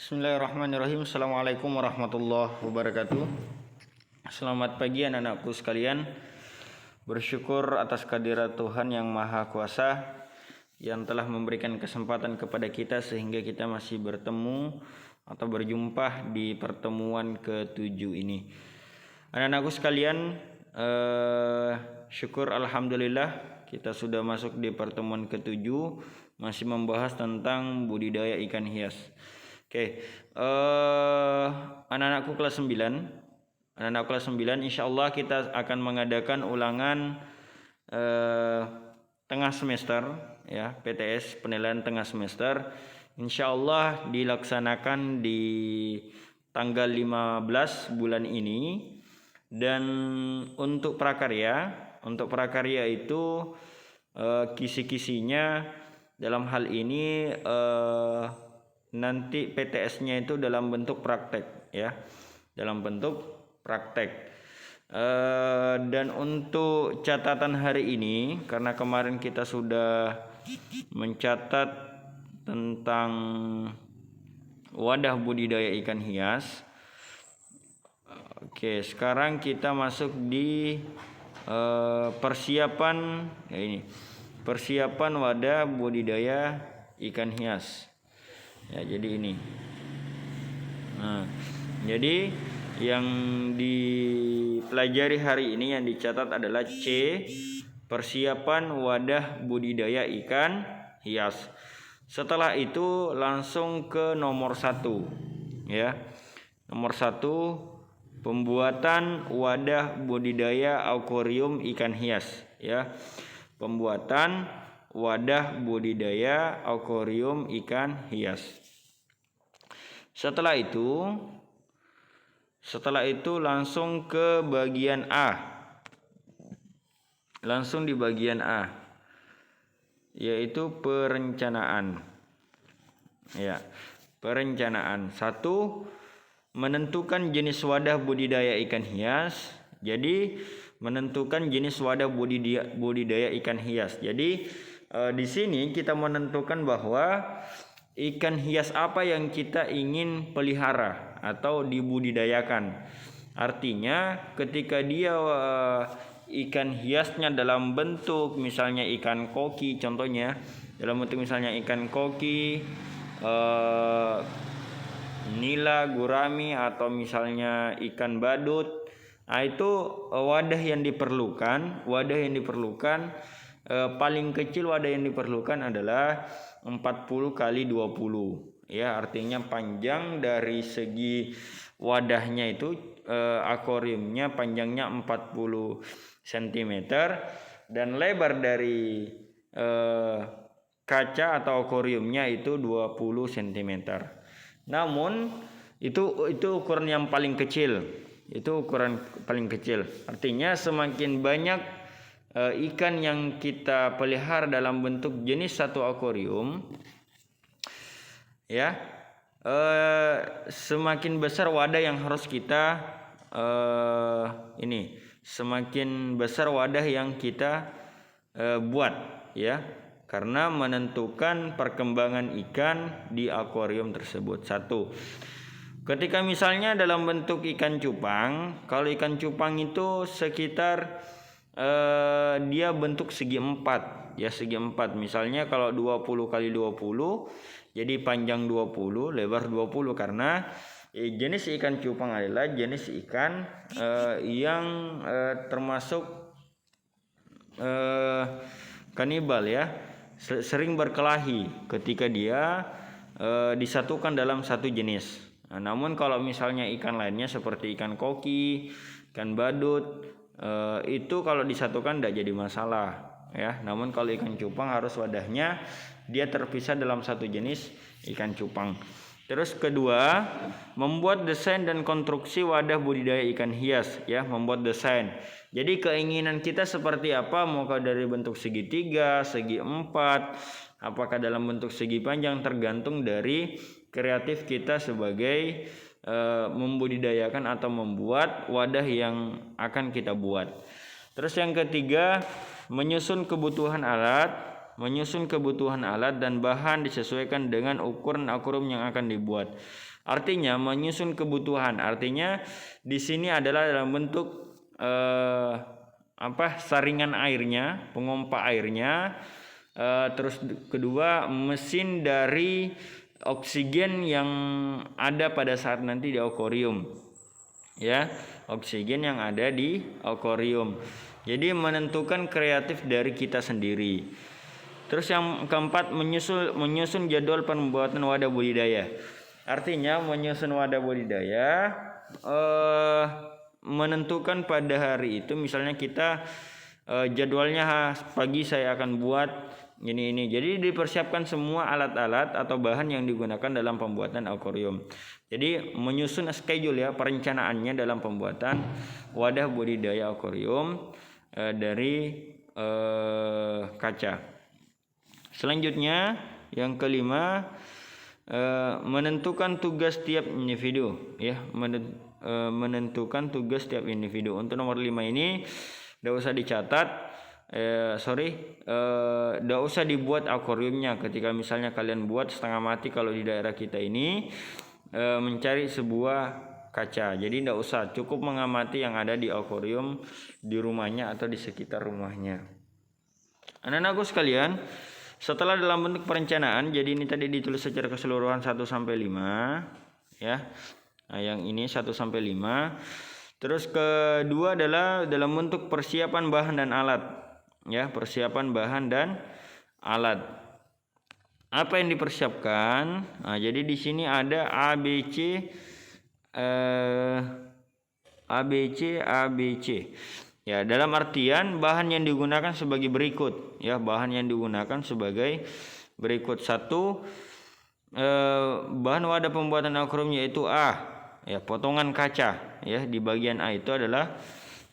Bismillahirrahmanirrahim. Assalamualaikum warahmatullahi wabarakatuh. Selamat pagi anak-anakku sekalian. Bersyukur atas kehadirat Tuhan yang Maha Kuasa yang telah memberikan kesempatan kepada kita sehingga kita masih bertemu atau berjumpa di pertemuan ke-7 ini. Anak-anakku sekalian, syukur alhamdulillah kita sudah masuk di pertemuan ke-7, masih membahas tentang budidaya ikan hias. Oke, anak-anakku kelas 9, insya Allah kita akan mengadakan ulangan tengah semester, ya, PTS penilaian tengah semester. Insya Allah dilaksanakan di tanggal 15 bulan ini. Dan untuk prakarya itu kisi-kisinya dalam hal ini nanti PTS-nya itu dalam bentuk praktek, ya, dalam bentuk praktek. Dan untuk catatan hari ini, karena kemarin kita sudah mencatat tentang wadah budidaya ikan hias. Oke, sekarang kita masuk di persiapan, ya ini, persiapan wadah budidaya ikan hias. Ya, jadi ini. Nah, jadi yang dipelajari hari ini yang dicatat adalah C, persiapan wadah budidaya ikan hias. Setelah itu langsung ke nomor 1, ya. Nomor 1, pembuatan wadah budidaya akuarium ikan hias, ya. Pembuatan wadah budidaya akuarium ikan hias. Setelah itu langsung ke bagian A. Langsung di bagian A, yaitu perencanaan. Ya, perencanaan. 1, menentukan jenis wadah budidaya ikan hias. Jadi menentukan jenis wadah budidaya ikan hias. Jadi di sini kita menentukan bahwa ikan hias apa yang kita ingin pelihara atau dibudidayakan. Artinya ketika dia ikan hiasnya dalam bentuk misalnya ikan koki, contohnya dalam bentuk misalnya ikan koki, nila, gurami, atau misalnya ikan badut, nah itu wadah yang diperlukan paling kecil wadah yang diperlukan adalah 40 kali 20, ya, artinya panjang dari segi wadahnya itu akuariumnya panjangnya 40 cm dan lebar dari kaca atau akuariumnya itu 20 cm. Namun itu ukuran yang paling kecil. Itu ukuran paling kecil. Artinya semakin banyak ikan yang kita pelihara dalam bentuk jenis satu akuarium, ya, semakin besar wadah yang harus kita semakin besar wadah yang kita buat, ya, karena menentukan perkembangan ikan di akuarium tersebut. 1, ketika misalnya dalam bentuk ikan cupang, kalau ikan cupang itu sekitar dia bentuk segi 4, ya, segi 4. Misalnya kalau 20 kali 20, jadi panjang 20, lebar 20, karena jenis ikan cupang adalah jenis ikan yang termasuk kanibal, ya, sering berkelahi ketika dia disatukan dalam satu jenis. Nah, namun kalau misalnya ikan lainnya seperti ikan koki, ikan badut, itu kalau disatukan tidak jadi masalah, ya. Namun kalau ikan cupang harus wadahnya dia terpisah dalam satu jenis ikan cupang. Terus kedua, membuat desain dan konstruksi wadah budidaya ikan hias, ya, membuat desain. Jadi keinginan kita seperti apa, maukah dari bentuk segitiga, segi 4, apakah dalam bentuk segi panjang, tergantung dari kreatif kita sebagai membudidayakan atau membuat wadah yang akan kita buat. Terus yang ketiga, menyusun kebutuhan alat, menyusun kebutuhan alat dan bahan disesuaikan dengan ukuran akuarium yang akan dibuat. Artinya menyusun kebutuhan, artinya di sini adalah dalam bentuk saringan airnya, pengompa airnya. Terus kedua, mesin dari oksigen yang ada pada saat nanti di akuarium, ya, oksigen yang ada di akuarium. Jadi menentukan kreatif dari kita sendiri. Terus yang keempat, menyusun jadwal pembuatan wadah budidaya. Artinya menyusun wadah budidaya, menentukan pada hari itu, misalnya kita jadwalnya pagi saya akan buat ini. Jadi dipersiapkan semua alat-alat atau bahan yang digunakan dalam pembuatan akuarium. Jadi menyusun schedule, ya, perencanaannya dalam pembuatan wadah budidaya akuarium dari kaca. Selanjutnya yang kelima, menentukan tugas tiap individu, ya, menentukan tugas tiap individu. Untuk nomor 5 ini tidak usah dicatat, tidak usah dibuat akuariumnya. Ketika misalnya kalian buat setengah mati, kalau di daerah kita ini mencari sebuah kaca, jadi tidak usah, cukup mengamati yang ada di akuarium di rumahnya atau di sekitar rumahnya. Anak-anakku sekalian, setelah dalam bentuk perencanaan, jadi ini tadi ditulis secara keseluruhan 1 sampai 5, ya. Nah, yang ini 1 sampai 5. Terus kedua adalah dalam bentuk persiapan bahan dan alat, ya, persiapan bahan dan alat. Apa yang dipersiapkan? Nah, jadi di sini ada ABC. Ya, dalam artian bahan yang digunakan sebagai berikut, ya, bahan yang digunakan sebagai berikut. 1, bahan wadah pembuatan akuarium yaitu A, ya, potongan kaca, ya, di bagian A itu adalah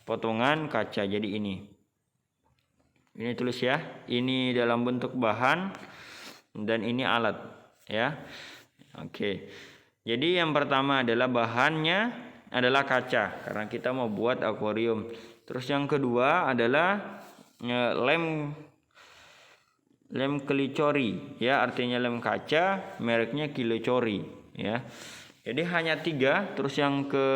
potongan kaca. Jadi ini tulis, ya, ini dalam bentuk bahan dan ini alat, ya. Oke. Jadi yang pertama adalah bahannya adalah kaca karena kita mau buat akuarium. Terus yang kedua adalah lem Kilicori, ya, artinya lem kaca, mereknya Kilicori, ya. Jadi hanya 3. Terus yang ke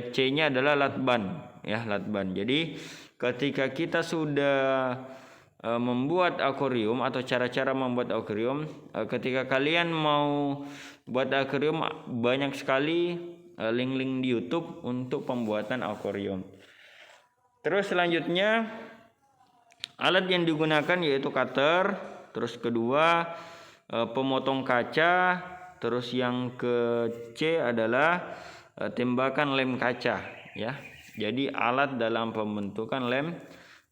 C-nya adalah latban, ya, latban. Jadi ketika kita sudah membuat akuarium atau cara-cara membuat akuarium, ketika kalian mau buat akuarium, banyak sekali link-link di YouTube untuk pembuatan akuarium. Terus selanjutnya alat yang digunakan yaitu cutter. Terus kedua pemotong kaca. Terus yang ke C adalah tembakan lem kaca, ya. Jadi alat dalam pembentukan lem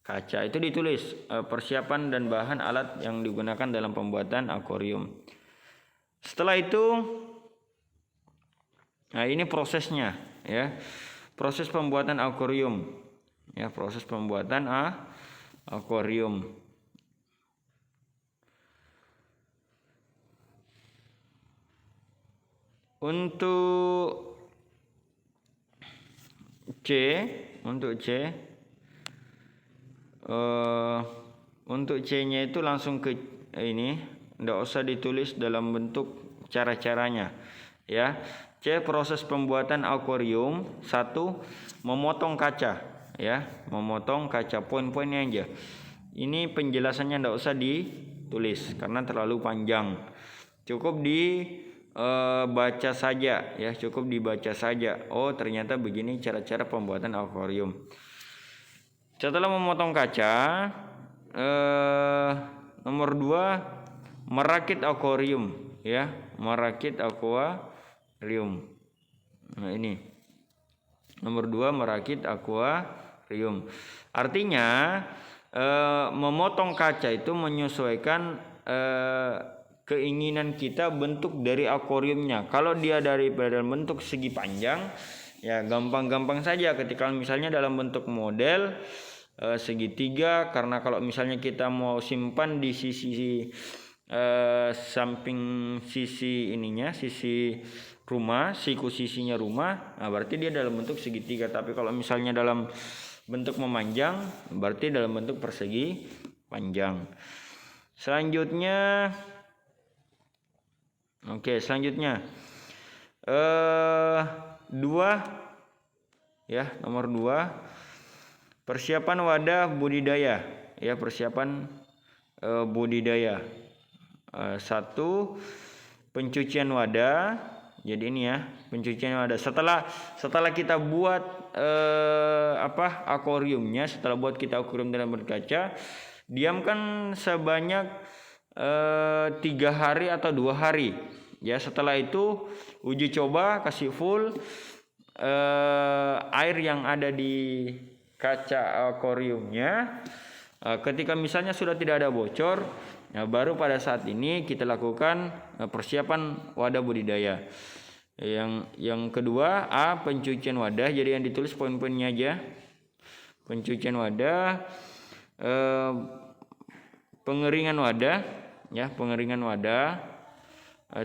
kaca itu ditulis persiapan dan bahan alat yang digunakan dalam pembuatan akuarium. Setelah itu, nah, ini prosesnya, ya, proses pembuatan akuarium, ya, proses pembuatan akuarium. Untuk C-nya itu langsung ke ini, tidak usah ditulis dalam bentuk cara-caranya, ya. C, proses pembuatan akuarium. 1, memotong kaca, ya, memotong kaca, poin-poinnya aja. Ini penjelasannya tidak usah ditulis karena terlalu panjang. Cukup dibaca saja, ya, cukup dibaca saja. Oh, ternyata begini cara-cara pembuatan akuarium. Setelah memotong kaca, nomor 2, merakit akuarium, ya, merakit akuarium. Nah, ini nomor 2, merakit akuarium. Artinya memotong kaca itu menyesuaikan keinginan kita bentuk dari akuariumnya. Kalau dia dari bentuk segi panjang, ya, gampang-gampang saja. Ketika misalnya dalam bentuk model segitiga, karena kalau misalnya kita mau simpan di sisi samping sisi ininya, sisi rumah, siku sisinya rumah, nah, berarti dia dalam bentuk segitiga. Tapi kalau misalnya dalam bentuk memanjang, berarti dalam bentuk persegi panjang. Selanjutnya, dua, ya, nomor 2, persiapan wadah budidaya, ya, persiapan budidaya. 1, pencucian wadah. Jadi ini ya, pencucian wadah. Setelah kita buat akuariumnya, setelah buat kita akuarium dalam berkaca, diamkan sebanyak 3 hari atau 2 hari. Ya, setelah itu uji coba, kasih full air yang ada di kaca akuariumnya. Ketika misalnya sudah tidak ada bocor, nah baru pada saat ini kita lakukan persiapan wadah budidaya. Yang kedua, pencucian wadah. Jadi yang ditulis poin-poinnya aja. Pencucian wadah, pengeringan wadah, ya, pengeringan wadah.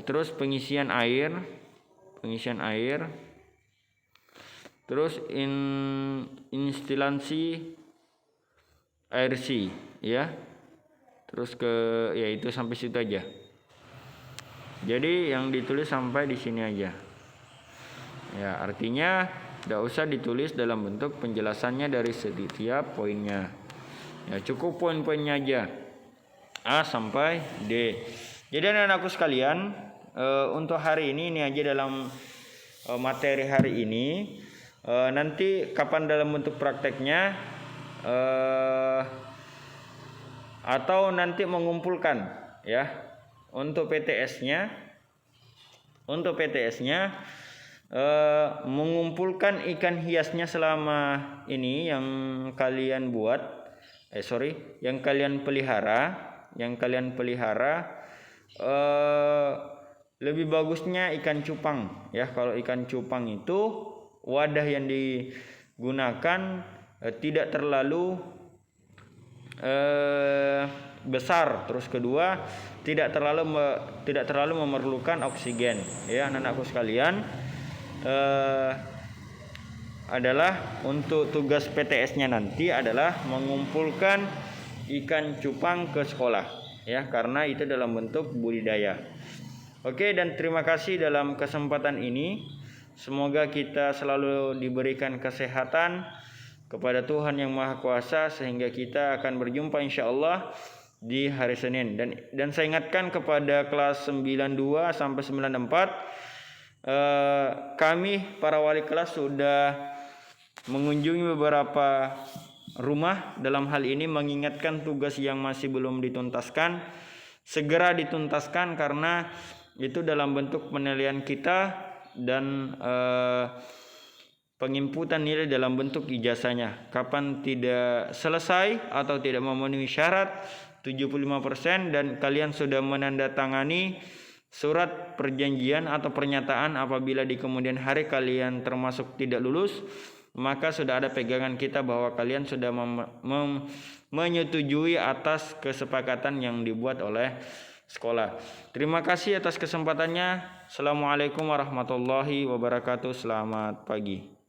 Terus pengisian air. Terus instalasi AirC, ya. Terus itu sampai situ aja. Jadi yang ditulis sampai di sini aja. Ya, artinya tidak usah ditulis dalam bentuk penjelasannya dari setiap poinnya. Ya, cukup poin-poinnya aja. A sampai D. Jadi anak-anakku sekalian, untuk hari ini aja dalam materi hari ini. Nanti kapan dalam bentuk prakteknya, atau nanti mengumpulkan, ya, untuk PTS-nya mengumpulkan ikan hiasnya selama ini yang kalian buat, yang kalian pelihara, lebih bagusnya ikan cupang, ya. Kalau ikan cupang itu wadah yang digunakan tidak terlalu besar. Terus kedua, tidak terlalu memerlukan oksigen, ya anak-anakku sekalian. Adalah untuk tugas PTS-nya nanti adalah mengumpulkan ikan cupang ke sekolah, ya, karena itu dalam bentuk budidaya. Oke, dan terima kasih dalam kesempatan ini. Semoga kita selalu diberikan kesehatan kepada Tuhan Yang Maha Kuasa, sehingga kita akan berjumpa insyaallah di hari Senin. Dan saya ingatkan kepada kelas 92 sampai 94, kami para wali kelas sudah mengunjungi beberapa rumah. Dalam hal ini mengingatkan tugas yang masih belum dituntaskan, segera dituntaskan, karena itu dalam bentuk penilaian kita dan penginputan nilai dalam bentuk ijazahnya. Kapan tidak selesai atau tidak memenuhi syarat 75% dan kalian sudah menandatangani surat perjanjian atau pernyataan apabila di kemudian hari kalian termasuk tidak lulus, maka sudah ada pegangan kita bahwa kalian sudah menyetujui atas kesepakatan yang dibuat oleh sekolah. Terima kasih atas kesempatannya. Assalamualaikum warahmatullahi wabarakatuh. Selamat pagi.